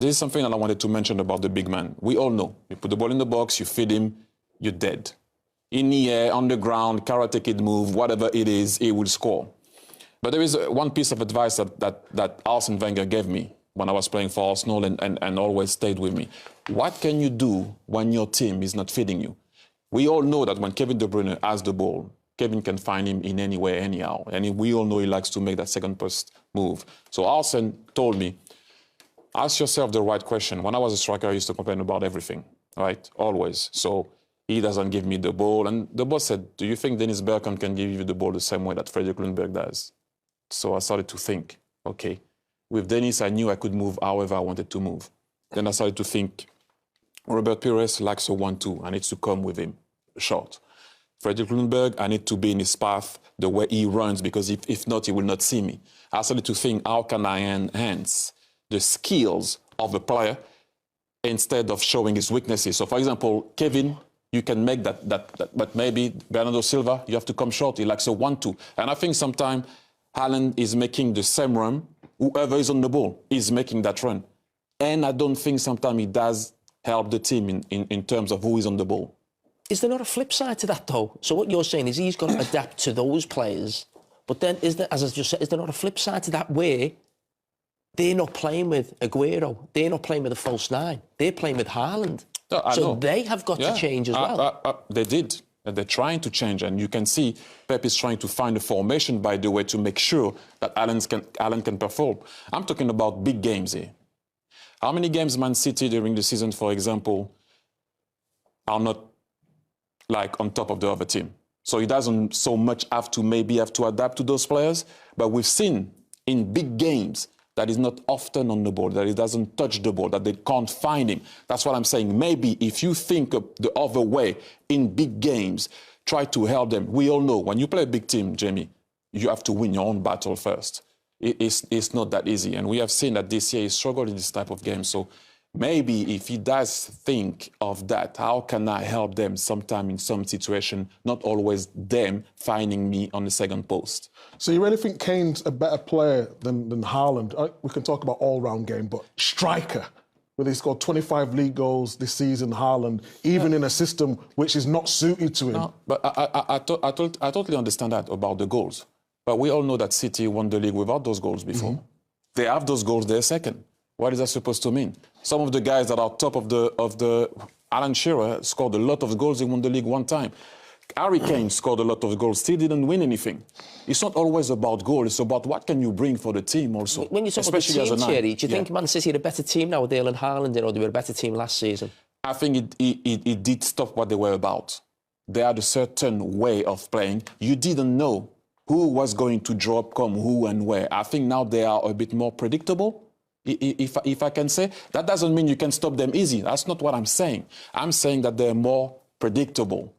This is something that I wanted to mention about the big man. We all know. You put the ball in the box, you feed him, you're dead. In the air, on the ground, Karate Kid move, whatever it is, he will score. But there is one piece of advice that Arsene Wenger gave me when I was playing for Arsenal and always stayed with me. What can you do when your team is not feeding you? We all know that when Kevin De Bruyne has the ball, Kevin can find him in any way, anyhow. And we all know he likes to make that second post move. So Arsene told me, ask yourself the right question. When I was a striker, I used to complain about everything, right? Always. So he doesn't give me the ball. And the boss said, do you think Dennis Bergkamp can give you the ball the same way that Fredrik Lundberg does? So I started to think, okay, with Dennis, I knew I could move however I wanted to move. Then I started to think, Robert Pires likes a 1-2. I need to come with him short. Fredrik Lundberg, I need to be in his path the way he runs, because if not, he will not see me. I started to think, how can I enhance the skills of the player instead of showing his weaknesses? So, for example, Kevin, you can make that, but maybe Bernardo Silva, you have to come short. He likes a 1-2. And I think sometimes Haaland is making the same run. Whoever is on the ball is making that run. And I don't think sometimes it does help the team in terms of who is on the ball. Is there not a flip side to that, though? So what you're saying is he's got to adapt to those players. But then, as I just said, is there not a flip side to that where they're not playing with Aguero, they're not playing with a false nine, they're playing with Haaland. So they have got to change as well. They did. They're trying to change, and you can see Pep is trying to find a formation, by the way, to make sure that Haaland can perform. I'm talking about big games here. How many games Man City during the season, for example, are not like on top of the other team? So he doesn't so much have to adapt to those players, but we've seen in big games that is not often on the ball, that he doesn't touch the ball, that they can't find him. That's what I'm saying. Maybe if you think of the other way in big games, try to help them. We all know when you play a big team, Jamie, you have to win your own battle first. It's not that easy. And we have seen that this year he struggled in this type of game. So maybe if he does think of that, how can I help them sometime in some situation, not always them finding me on the second post? So you really think Kane's a better player than Haaland? We can talk about all-round game, but striker, where he scored 25 league goals this season, Haaland, even in a system which is not suited to him. No, but I totally understand that about the goals. But we all know that City won the league without those goals before. Mm-hmm. They have those goals, they're second. What is that supposed to mean? Some of the guys that are top of the Alan Shearer scored a lot of goals. He won the league one time. Harry Kane scored a lot of goals, still didn't win anything. It's not always about goals. It's about what can you bring for the team also. When you talk about the team, Thierry, do you think Man City are a better team now with Erling Haaland in, or they were a better team last season? I think it did stop what they were about. They had a certain way of playing. You didn't know who was going to drop, come, who and where. I think now they are a bit more predictable. If I can say, that doesn't mean you can stop them easy. That's not what I'm saying. I'm saying that they're more predictable.